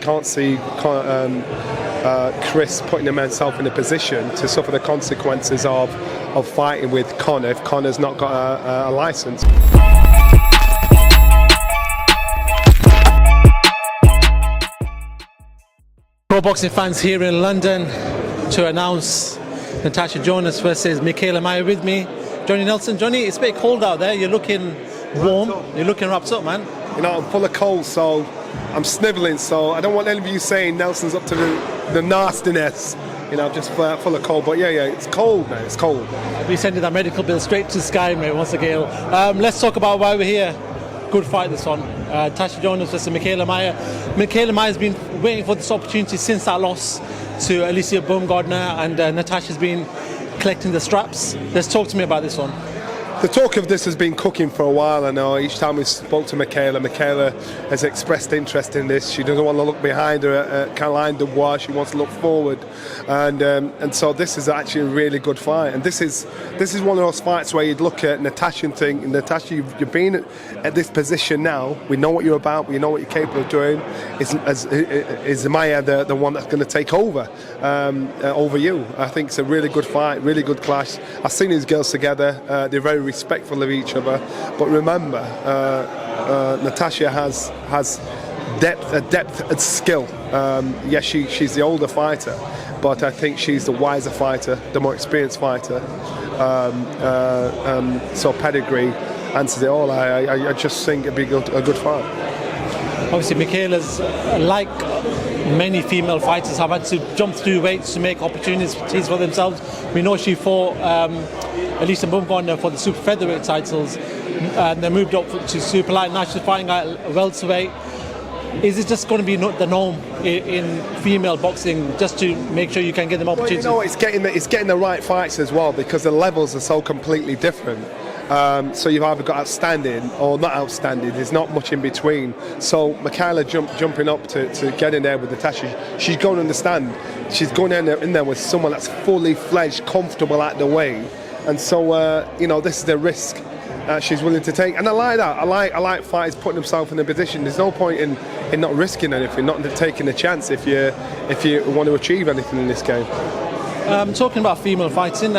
can't see Chris putting himself in a position to suffer the consequences of fighting with Conor if Conor's not got a license. Pro boxing fans here in London to announce Natasha Jonas versus Mikaela Mayer with me. Johnny Nelson. Johnny, it's a bit cold out there. You're looking warm. You're looking wrapped up, man. You know, I'm full of cold, so I'm snivelling. So I don't want any of you saying Nelson's up to the nastiness. You know, I'm just full of cold. But yeah, it's cold, man. It's cold. We sending that medical bill straight to Sky, mate, once again. Let's talk about why we're here. Good fight this one. Natasha Jonas versus Mikaela Mayer. Mikaela Mayer's been waiting for this opportunity since that loss to Alicia Baumgardner, and Natasha's been collecting the straps. Let's talk to me about this one. The talk of this has been cooking for a while. I know each time we spoke to Mikaela has expressed interest in this. She doesn't want to look behind her at Caroline Dubois. She wants to look forward, and so this is actually a really good fight. And this is one of those fights where you'd look at Natasha and think, Natasha, you've been at this position now. We know what you're about. We know what you're capable of doing. Is Meyer the one that's going to take over you? I think it's a really good fight, really good clash. I've seen these girls together. They're very respectful of each other, but remember, Natasha has depth and skill. Yes, she's the older fighter, but I think she's the wiser fighter, the more experienced fighter. So pedigree answers it all. I just think it'd be a good fight. Obviously, Mikaela's, like many female fighters, have had to jump through weights to make opportunities for themselves. We know she fought Alicia Baumgardner for the super featherweight titles, and then moved up to super light. Now she's fighting at welterweight. Is it just going to be the norm in female boxing, just to make sure you can get them opportunities? Well, you know, it's getting the right fights as well, because the levels are so completely different. So you've either got outstanding or not outstanding. There's not much in between. So Mikaela jumping up to get in there with Natasha, she's going to understand. She's going in there with someone that's fully fledged, comfortable at the way. And so, you know, this is the risk she's willing to take. And I like that. I like fighters putting themselves in a position. There's no point in not risking anything, not taking a chance if you want to achieve anything in this game. Talking about female fighting,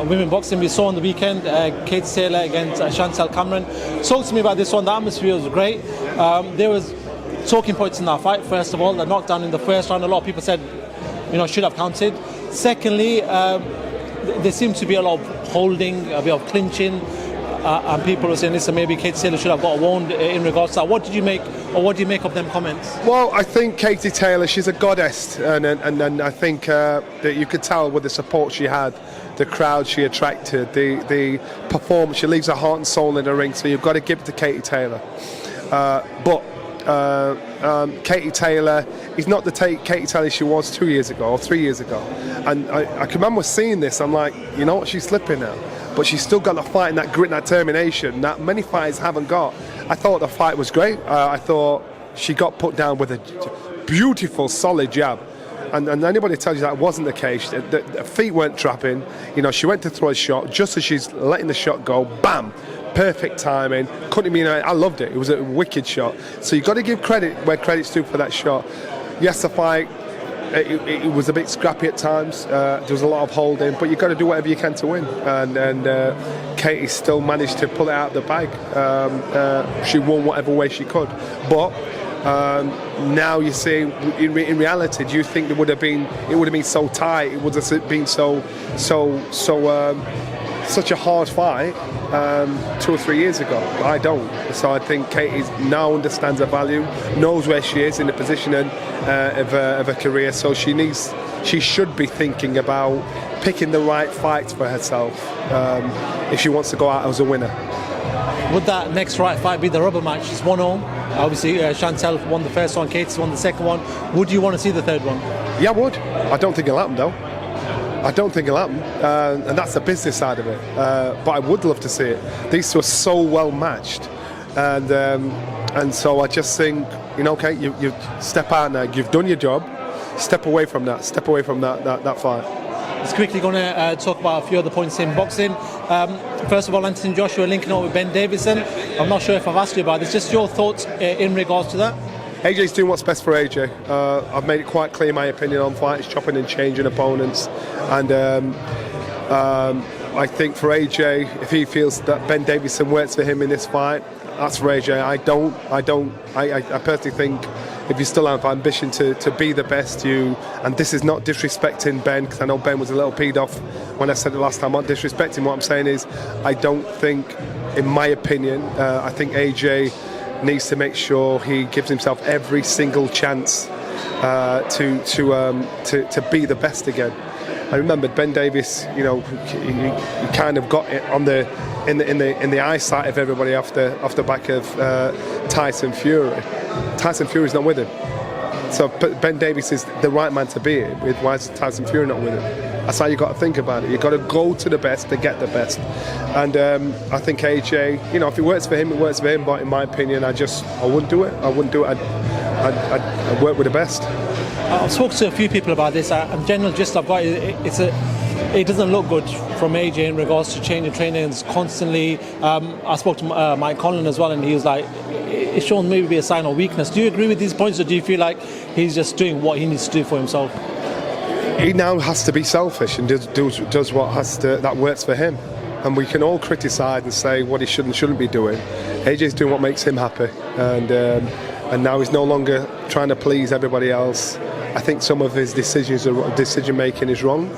women boxing, we saw on the weekend Katie Taylor against Chantel Cameron. Talk to me about this one. The atmosphere was great. There was talking points in that fight. First of all, the knockdown in the first round, a lot of people said, you know, should have counted. Secondly, there seemed to be a lot of holding, a bit of clinching, and people were saying, listen, maybe Katie Taylor should have got a wound in regards to that. What do you make of them comments? Well, I think Katie Taylor, she's a goddess, and I think that you could tell with the support she had, the crowd she attracted, the performance. She leaves her heart and soul in the ring, so you've got to give it to Katie Taylor. But Katie Taylor is not the Katie Taylor she was 2 years ago or 3 years ago. And I can remember seeing this, I'm like, you know what, she's slipping now. But she's still got the fight and that grit and that determination that many fighters haven't got. I thought the fight was great. I thought she got put down with a beautiful, solid jab. And anybody tells you that wasn't the case, the feet weren't trapping. You know, she went to throw a shot, just as she's letting the shot go, bam! Perfect timing. Couldn't mean I loved it. It was a wicked shot. So you've got to give credit where credit's due for that shot. Yes, the fight, it was a bit scrappy at times. There was a lot of holding, but you've got to do whatever you can to win. And Katie still managed to pull it out of the bag. She won whatever way she could. But now you see, in reality, do you think it would have been so tight? It would have been such a hard fight 2 or 3 years ago. I don't. So I think Katie now understands her value, knows where she is in the positioning of her career. So she should be thinking about picking the right fights for herself if she wants to go out as a winner. Would that next right fight be the rubber match? It's 1-0. Obviously, Chantel won the first one, Katie won the second one. Would you want to see the third one? Yeah, I would. I don't think it'll happen, though. I don't think it'll happen, and that's the business side of it. But I would love to see it. These two are so well matched, and so I just think, you know, okay, you step out now. You've done your job. Step away from that. Step away from that fight. Just quickly going to talk about a few other points in boxing. First of all, Anthony Joshua linking up with Ben Davison. I'm not sure if I've asked you about this. Just your thoughts in regards to that. AJ's doing what's best for AJ. I've made it quite clear my opinion on fights, chopping and changing opponents, and I think for AJ, if he feels that Ben Davison works for him in this fight, that's for AJ. I personally think if you still have ambition to be the best, and this is not disrespecting Ben, because I know Ben was a little peed off when I said it last time. I'm not disrespecting. What I'm saying is, I don't think, in my opinion, I think AJ needs to make sure he gives himself every single chance to be the best again. I remember Ben Davis, he kind of got it in the eyesight of everybody off the back of Tyson Fury. Tyson Fury's not with him, so Ben Davis is the right man to be with. Why is Tyson Fury not with him? That's how you got to think about it. You got to go to the best to get the best, and I think AJ, if it works for him, it works for him. But in my opinion, I wouldn't do it. I'd work with the best. I've spoken to a few people about this. General gist I've got is it doesn't look good from AJ in regards to changing trainings constantly. I spoke to Mike Conlon as well, and he was like, it's shown maybe a sign of weakness. Do you agree with these points, or do you feel like he's just doing what he needs to do for himself? He now has to be selfish and does what that works for him. And we can all criticise and say what he should and shouldn't be doing. AJ's doing what makes him happy, and now he's no longer trying to please everybody else. I think some of his decision making is wrong,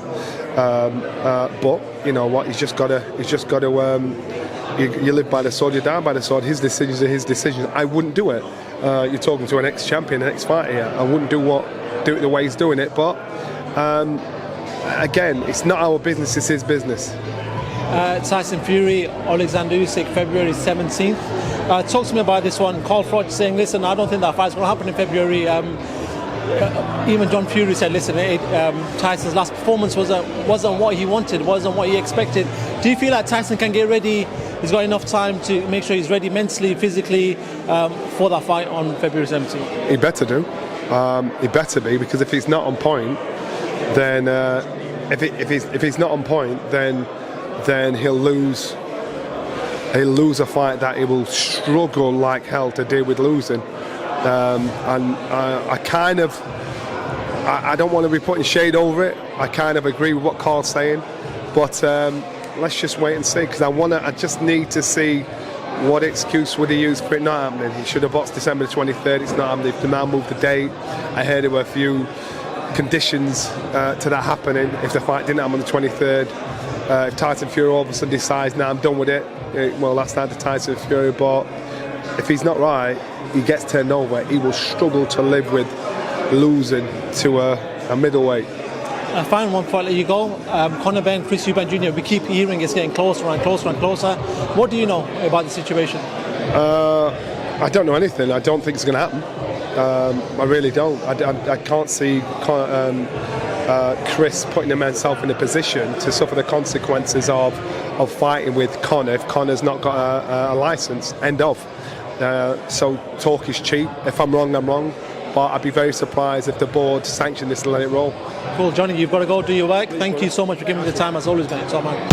but you know what? He's just got to. You live by the sword, you die by the sword. His decisions are his decisions. I wouldn't do it. You're talking to an ex-champion, an ex-fighter here. I wouldn't do it the way he's doing it. But again, it's not our business; it's his business. Tyson Fury, Oleksandr Usyk, February 17th. Talk to me about this one. Froch saying, listen, I don't think that fight's going to happen in February. Even John Fury said, listen, Tyson's last performance wasn't what he wanted, wasn't what he expected. Do you feel like Tyson can get ready? He's got enough time to make sure he's ready mentally, physically for that fight on February 17th? He better do. He better be, because if he's not on point, then if he's not on point, then he'll lose a fight that he will struggle like hell to deal with losing. I don't want to be putting shade over it. I kind of agree with what Carl's saying, but let's just wait and see, because I just need to see what excuse would he use for it not happening. He should have boxed December 23rd. It's not happening. They've now moved the date. I heard there were a few conditions to that happening if the fight didn't happen on the 23rd. If Tyson Fury all of a sudden decides, now I'm done with it, well, that's not the Tyson Fury. But if he's not right, he gets turned over. He will struggle to live with losing to a middleweight. A final one before I let you go. Conor Benn, Eubank Jr. We keep hearing it's getting closer and closer and closer. What do you know about the situation? I don't know anything. I don't think it's going to happen. I really don't. I can't see Chris putting himself in a position to suffer the consequences of fighting with Conor if Conor's not got a license. End of. So talk is cheap. If I'm wrong, I'm wrong. But I'd be very surprised if the board sanctioned this and let it roll. Cool, Johnny, you've got to go do your work. Thank you so much for giving me the time, as always, mate. Top man.